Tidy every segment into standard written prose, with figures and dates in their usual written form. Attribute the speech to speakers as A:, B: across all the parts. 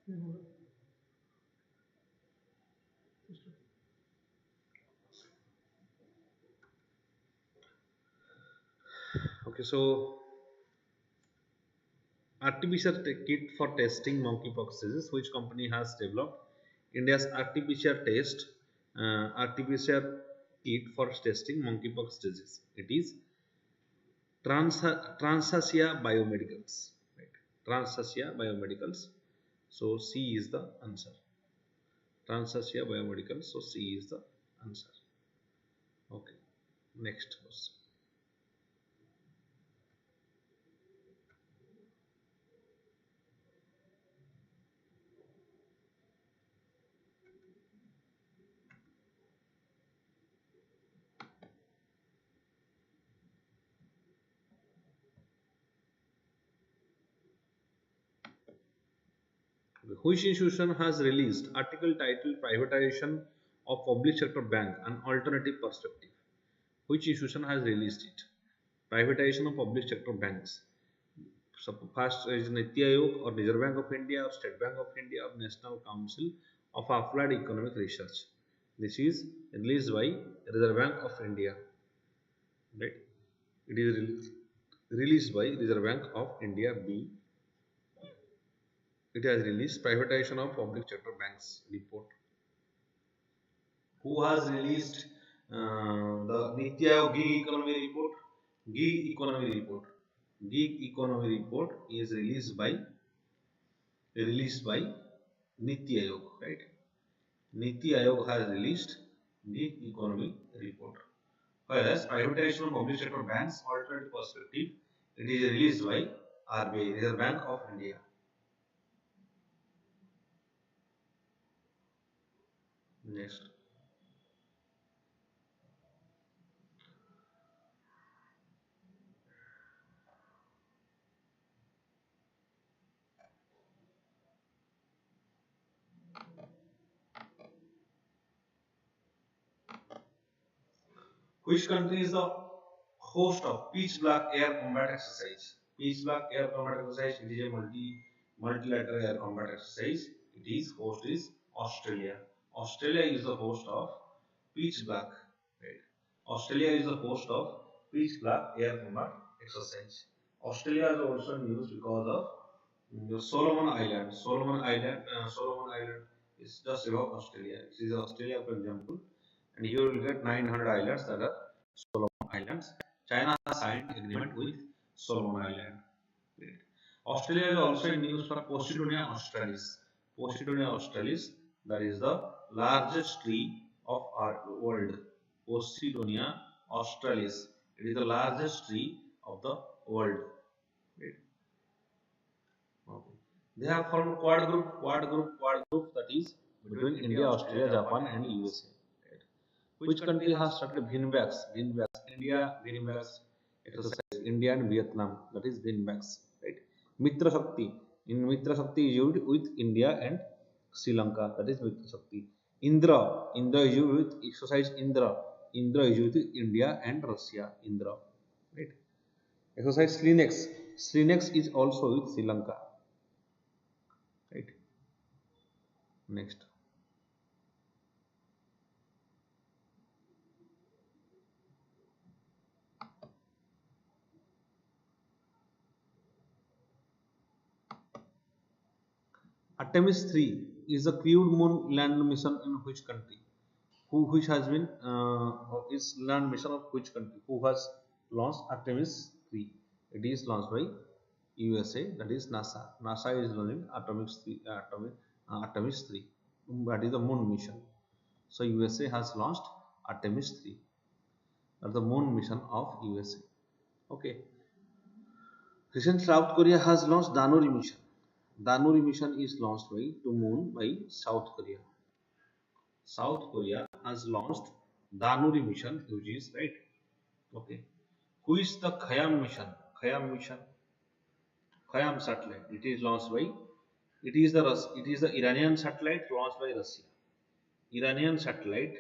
A: Okay, so artificial kit for testing monkeypox disease. Which company has developed India's artificial kit for testing monkeypox disease? It is Transasia Biomedicals. Right. Transasia Biomedicals. So C is the answer. Transasia Biomedicals. So C is the answer. Okay. Next question. Which institution has released article titled Privatization of Public Sector Bank, an Alternative Perspective? Which institution has released it? Privatization of public sector banks. So first is Niti Aayog or Reserve Bank of India or State Bank of India or National Council of Applied Economic Research. This is released by Reserve Bank of India. Right? It is released by Reserve Bank of India B. It has released Privatization of Public Sector Banks report. Who has released the Niti Aayog gig economy report? Gig economy report. Gig economy report is released by Niti Aayog, right? Niti Aayog has released gig economy report. Whereas privatization of public sector banks alternative perspective, it is released by RBI, Reserve Bank of India. Next. Which country is the host of Peach Black Air Combat Exercise? Peach Black Air Combat Exercise, it is a multilateral air combat exercise. It is host is Australia. Australia is the host of Peach Black. Right? Australia is the host of Peach Black Air Combat Exercise. Australia is also news because of the Solomon Island. Solomon Island is just above Australia. This is Australia, for example, and here you will get 900 islands that are Solomon Islands. China has signed agreement with Solomon Island. Great. Australia is also in news for Posidonia australis. Posidonia australis, that is the largest tree of our world. Posidonia australis. It is the largest tree of the world. Great. Okay. They have formed quad group that is between India, Australia, Japan, and USA. Right. Which country has started Vinvax? Vinvax exercise. India and Vietnam. That is Vinvax. Right. Mitra Shakti. In Mitra Shakti is used with India and Sri Lanka. That is Mitra Shakti. Indra is used with exercise Indra. Indra is used with India and Russia. Indra. Right. Exercise Slinex. Slinex is also with Sri Lanka. Right. Next. Artemis 3 is the crewed moon land mission in which country? Which has been is land mission of which country? Who has launched Artemis 3? It is launched by USA, that is NASA. NASA is launching Artemis 3. That is the moon mission. So USA has launched Artemis 3. That's the moon mission of USA. Okay. Recently, South Korea has launched Danuri mission. Danuri mission is launched to moon by South Korea. South Korea has launched Danuri mission, which is right. Okay. Who is the Khayyam mission? Khayyam mission. Khayyam satellite. It is the Iranian satellite launched by Russia. Iranian satellite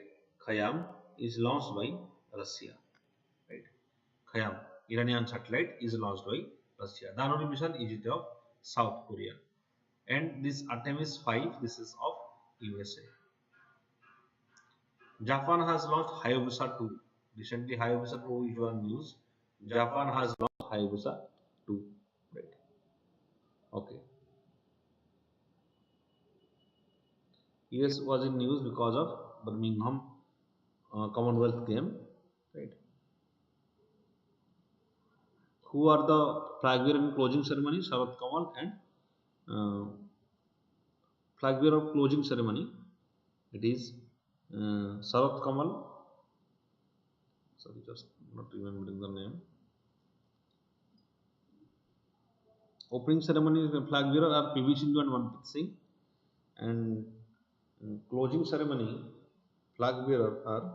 A: Khayyam is launched by Russia. Right. Khayyam. Iranian satellite is launched by Russia. Danuri mission is it of South Korea. And this Artemis 5, this is of USA. Japan has launched Hayabusa 2. Recently, Hayabusa 2 is on news. Japan has launched Hayabusa 2. Right. Okay. US was in news because of Birmingham Commonwealth game. Right. Who are the flag bearer in closing ceremony? Sharat Kamal and flag bearer of closing ceremony. It is Sharat Kamal. Sorry, just not remembering the name. Opening ceremony flag bearer are PV Sindhu and Manpreet Singh, and closing ceremony flag bearer are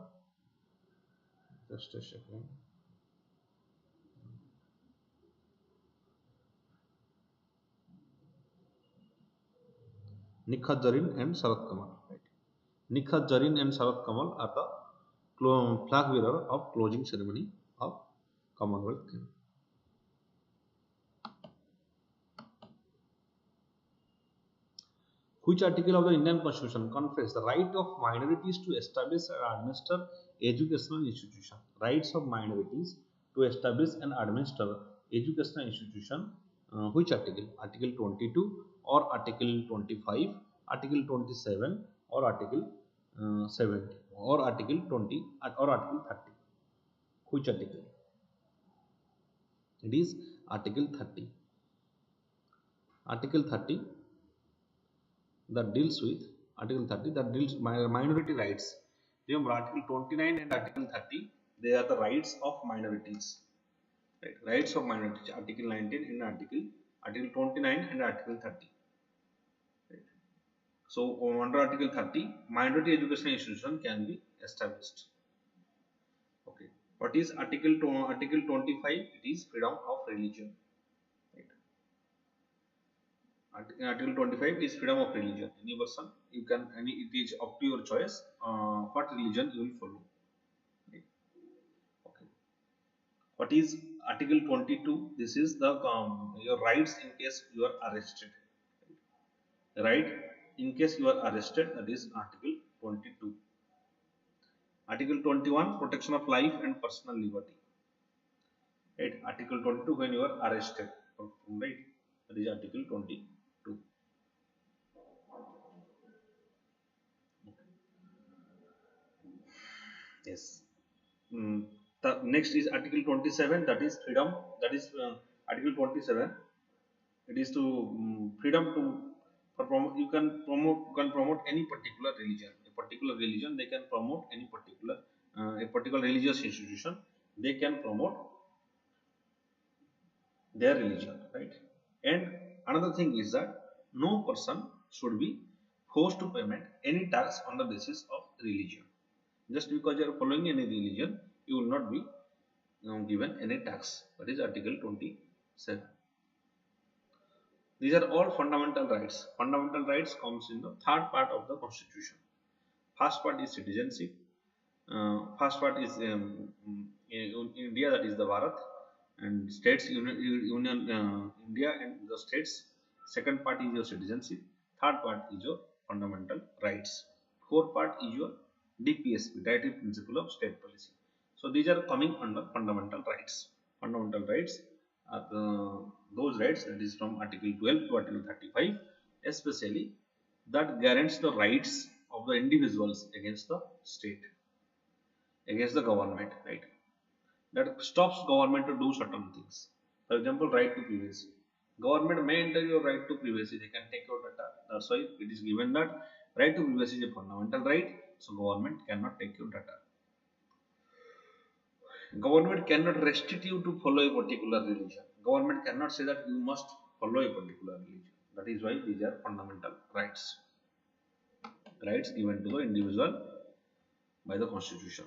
A: just a second. Nikhat Jarin and Sharat Kamal. Right. Nikhat Jarin and Sharat Kamal are the flag bearer of closing ceremony of Commonwealth Games. Which article of the Indian Constitution confers the right of minorities to establish and administer educational institution? Rights of minorities to establish and administer educational institution. Which article? Article 22 or Article 25, Article 27 or Article 70 or Article 20 or Article 30. Which article? It is Article 30. Article 30 that deals with Article 30 that deals minority rights. Remember, Article 29 and Article 30, they are the rights of minorities. Right? Rights of minorities. Article 19 and Article 29 and Article 30. Right? So under Article 30, minority education institution can be established. Okay. What is Article 25? It is freedom of religion. Article 25 is freedom of religion. Any person, you can, it is up to your choice what religion you will follow. Right. Okay. What is Article 22? This is the your rights in case you are arrested. Right? In case you are arrested, that is Article 22. Article 21, protection of life and personal liberty. Right? Article 22, when you are arrested. Right? That is Article 22. Yes. The next is Article 27, that is freedom. That is Article 27. It is to freedom to promote. You can promote any particular religion. A particular religion, they can promote any particular a particular religious institution. They can promote their religion, right? And another thing is that no person should be forced to payment any tax on the basis of religion. Just because you are following any religion, you will not be given any tax. That is Article 27. These are all fundamental rights. Fundamental rights comes in the third part of the Constitution. First part is citizenship. First part is in India, that is the Bharat, and states union India and the states. Second part is your citizenship. Third part is your fundamental rights. Fourth part is your DPSP, Directive Principle of State Policy. So these are coming under fundamental rights. Fundamental rights are those rights, that is from Article 12 to Article 35, especially that guarantees the rights of the individuals against the state, against the government, right? That stops government to do certain things. For example, right to privacy. Government may enter your right to privacy. They can take your data. That's why it is given that right to privacy is a fundamental right. So government cannot take your data. Government cannot restrict you to follow a particular religion. Government cannot say that you must follow a particular religion. That is why these are fundamental rights. Rights given to the individual by the Constitution.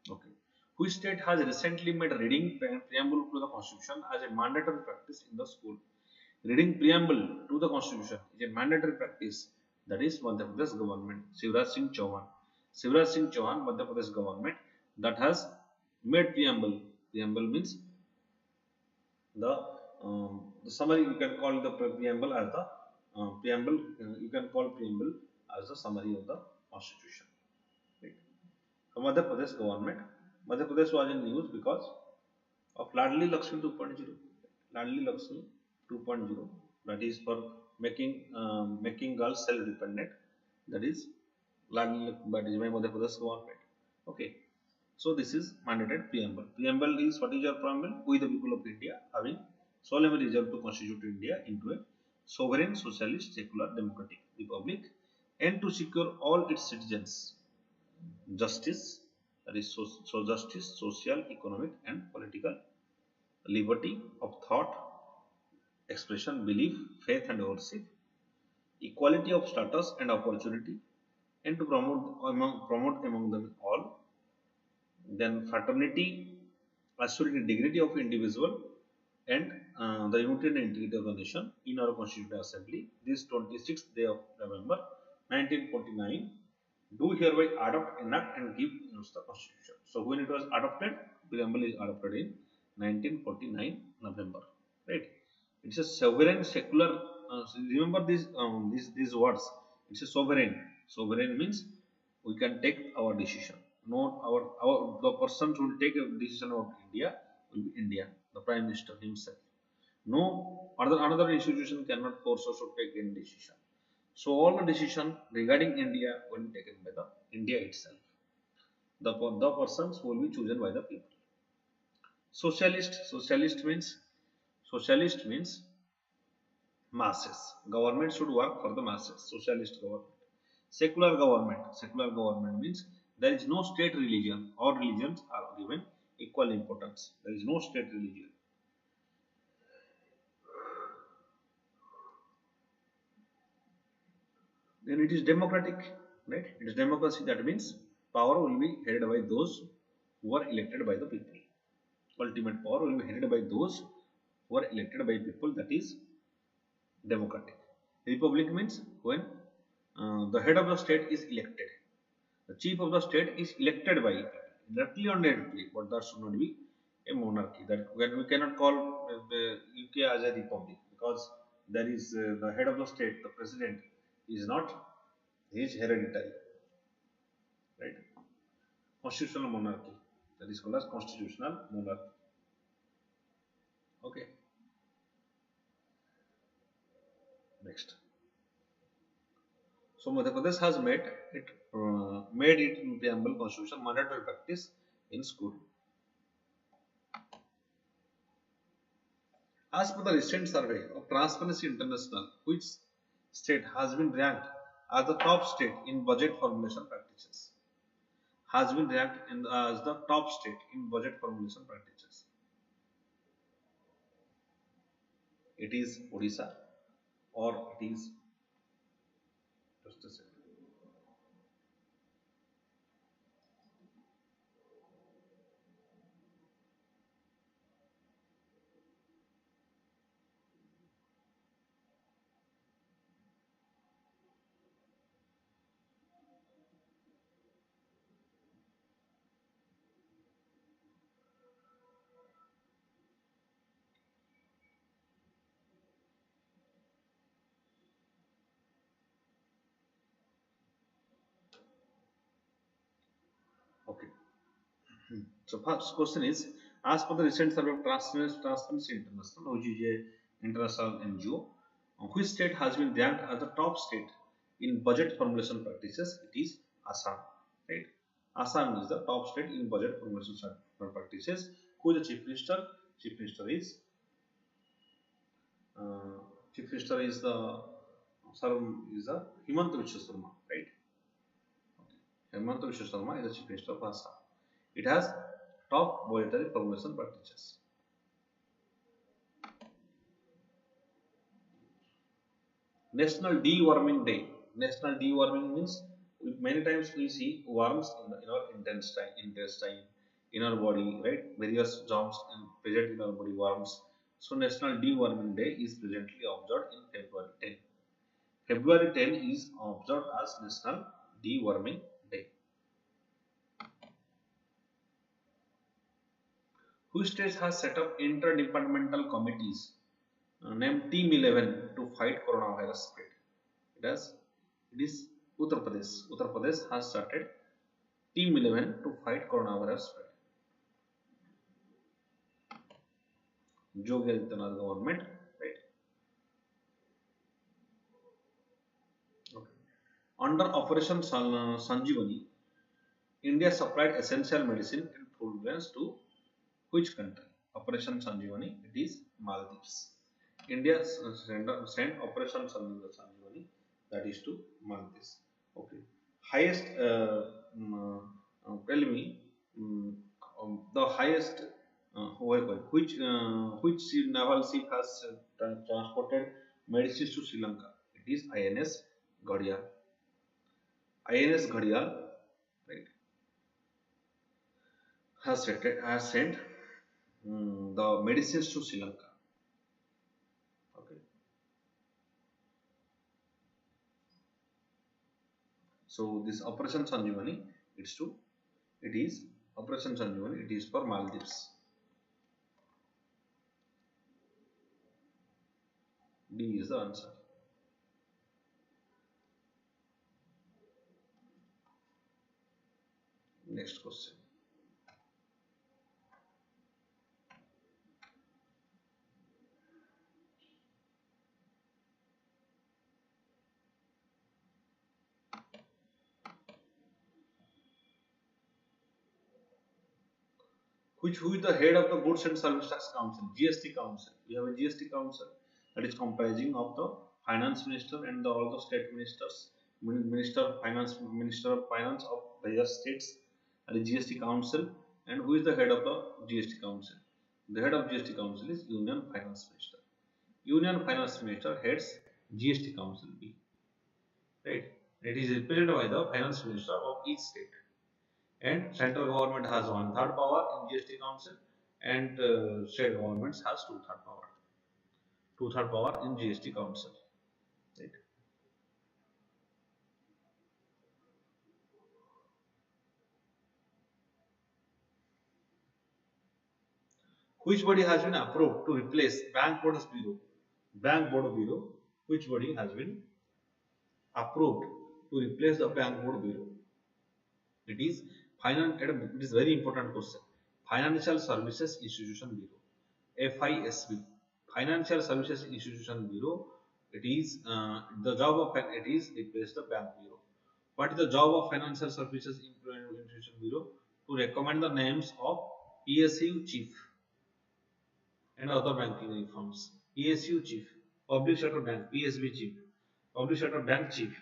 A: Okay. Which state has recently made reading preamble to the Constitution as a mandatory practice in the school? Reading preamble to the Constitution is a mandatory practice. That is Madhya Pradesh government. Shivraj Singh Chauhan. Shivraj Singh Chauhan, Madhya Pradesh government, that has made preamble. Preamble means the summary. You can call the preamble as the preamble, you can call preamble as the summary of the constitution. Right. So Madhya Pradesh government, Madhya Pradesh was in news because of Ladli Lakshmi 2.0. Ladli Lakshmi 2.0, that is for making girls self-dependent. That is Ladli, that is by Madhya Pradesh government. Okay. So this is mandated preamble. Preamble is, what is your preamble? We the people of India having solemnly resolved to constitute India into a sovereign, socialist, secular, democratic republic, and to secure all its citizens justice, that is justice, social, economic, and political liberty of thought, expression, belief, faith, and worship, equality of status and opportunity, and to promote among them all. Then fraternity, assuring the dignity of individual and the unity and integrity of the nation in our Constituent Assembly. This 26th day of November 1949, do hereby adopt, enact, and give use the Constitution. So when it was adopted, preamble is adopted in 1949 November. Right? It's a sovereign secular. Remember these words. It's a sovereign. Sovereign means we can take our decision. Not our the person who will take a decision about India will be Indian, the Prime Minister himself. No another institution cannot force us to take any decision. So all the decision regarding India will be taken by the India itself. The persons will be chosen by the people. Socialist means masses. Government should work for the masses. Socialist government. Secular government means there is no state religion. All religions are given equal importance. There is no state religion. Then it is democratic, right? It is democracy. That means power will be headed by those who are elected by the people. Ultimate power will be headed by those who are elected by people. That is democratic. Republic means when the head of the state is elected. The chief of the state is elected by directly or indirectly, but that should not be a monarchy. That we cannot call the UK as a republic, because there is the head of the state, the president, is not, he is hereditary, right? Constitutional monarchy, that is called as constitutional monarchy. Okay. Next. So Madhya Pradesh has made it in preamble constitution mandatory practice in school. As per the recent survey of Transparency International, which state has been ranked as the top state in budget formulation practices? Has been ranked as the top state in budget formulation practices. It is Odisha, or it is, just a second. Okay. So first question is, as per the recent survey of Transparency International, which is a international NGO, which state has been ranked as the top state in budget formulation practices? It is Assam, right? Assam is the top state in budget formulation practices. Who is the chief minister? Chief minister is uh, chief minister is the Himanta Biswa Sarma, right? Himanta Biswa Sarma is the chief minister of Assam. It has top budgetary formulation practices. National Deworming Day. National deworming means many times we see worms in our intestine, in our body, right? Various germs present in our body, worms. So National Deworming Day is presently observed in February 10. February 10 is observed as National Deworming Day. Which state has set up interdepartmental committees named Team 11 to fight coronavirus spread? It has it is Uttar Pradesh. Uttar Pradesh has started Team 11 to fight coronavirus spread. Yogi Adityanath government, right? Okay. Under Operation Sanjeevani, India supplied essential medicine and food grains to which country? Operation Sanjeevani, it is Maldives. India sent Operation Sanjeevani, that is to Maldives. Okay. Highest, tell me, um, the highest, which naval ship has transported medicines to Sri Lanka? It is INS Ghadial. INS Ghadial, right, has sent the medicines to Sri Lanka. Okay. So this Operation Sanjeevani, it is Operation Sanjeevani, it is for Maldives. D is the answer. Next question. Who is the head of the Goods and Service Tax Council? GST Council. We have a GST Council that is comprising of the Finance Minister and all the state ministers, Minister of Finance of various states, and the GST Council. And who is the head of the GST Council? The head of GST Council is Union Finance Minister. Union Finance Minister heads GST Council B. Right? It is represented by the Finance Minister of each state. And central government has 1/3 power in GST Council, and state governments has 2/3 power. 2/3 power in GST Council. Right? Which body has been approved to replace Bank Board Bureau? Bank Board Bureau. Which body has been approved to replace the Bank Board Bureau? It is It is very important question. Financial Services Institution Bureau, FISB. Financial Services Institution Bureau. It is the job of it is replace the Bank Bureau. What is the job of Financial Services Institution Bureau? To recommend the names of PSU chief and other banking reforms. PSU chief, Public Sector Bank, PSB chief, Public Sector Bank chief,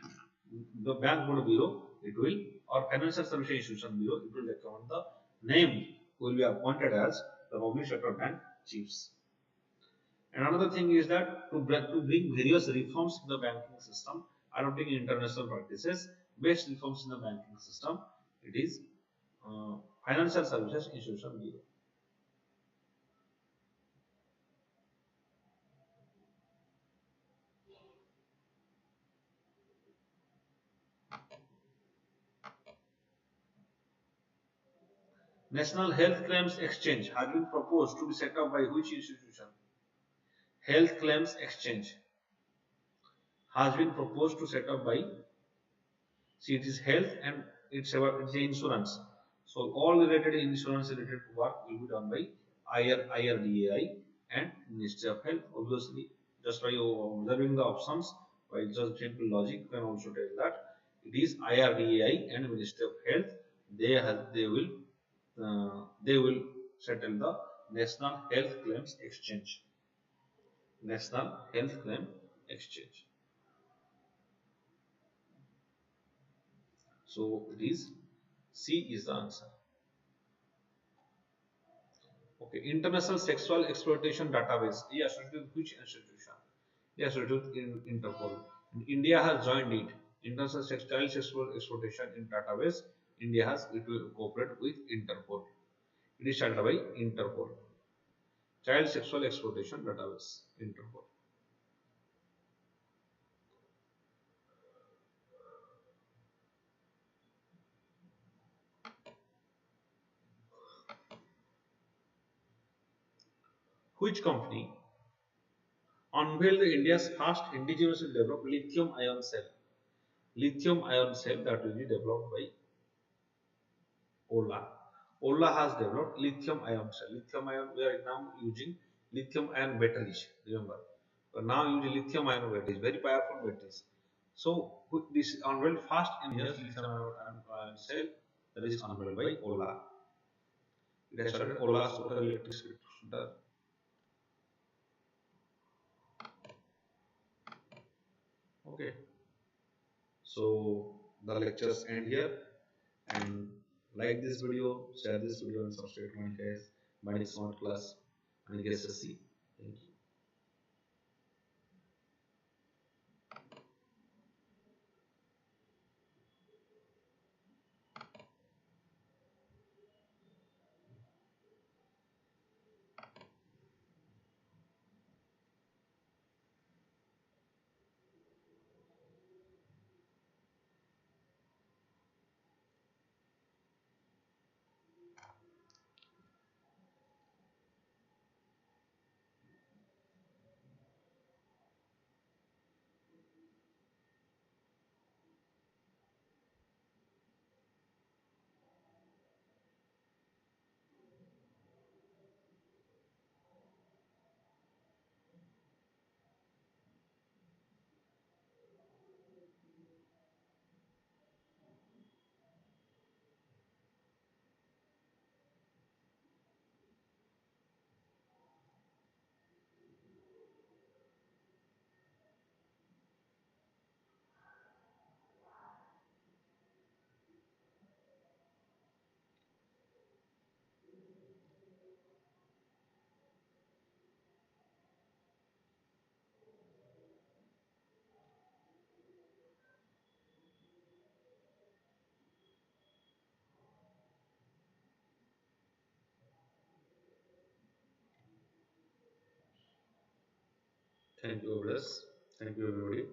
A: the Bank Board Bureau, it will, or Financial Services Institution Bureau, it will recommend the name who will be appointed as the Public Sector Bank chiefs. And another thing is that to bring various reforms in the banking system, adopting international practices, based reforms in the banking system, it is Financial Services Institution Bureau. National Health Claims Exchange has been proposed to be set up by which institution? Health Claims Exchange has been proposed to set up by, see, it is health and it's insurance. So all related insurance related work will be done by IRDAI and Ministry of Health. Obviously, just by observing the options, by just simple logic, you can also tell that it is IRDAI and Ministry of Health. They will settle the National Health Claims Exchange. National Health Claim Exchange. So it is C is the answer. Okay, International Sexual Exploitation Database. Yes, associated with which institution? Yes, associated in Interpol. And India has joined it. International Child Sexual Exploitation in Database. India has it will cooperate with Interpol. It is started by Interpol. Child Sexual Exploitation Database. Interpol. Which company on unveiled India's first indigenously developed lithium ion cell. Lithium ion cell that will be developed by Ola. Ola has developed lithium ion cell. Lithium ion, we are now using lithium ion batteries, remember. We are now using lithium ion batteries, very powerful batteries. So, this unveiled fast in India's lithium ion cell that is unveiled by Ola. It has started Ola's total electric scooter. Okay. So, the lectures end here. And like this video, share this video, and subscribe to my guys, Vanik Smart Class, and SSC. Thank you. Thank you, Bless. Thank you, everybody.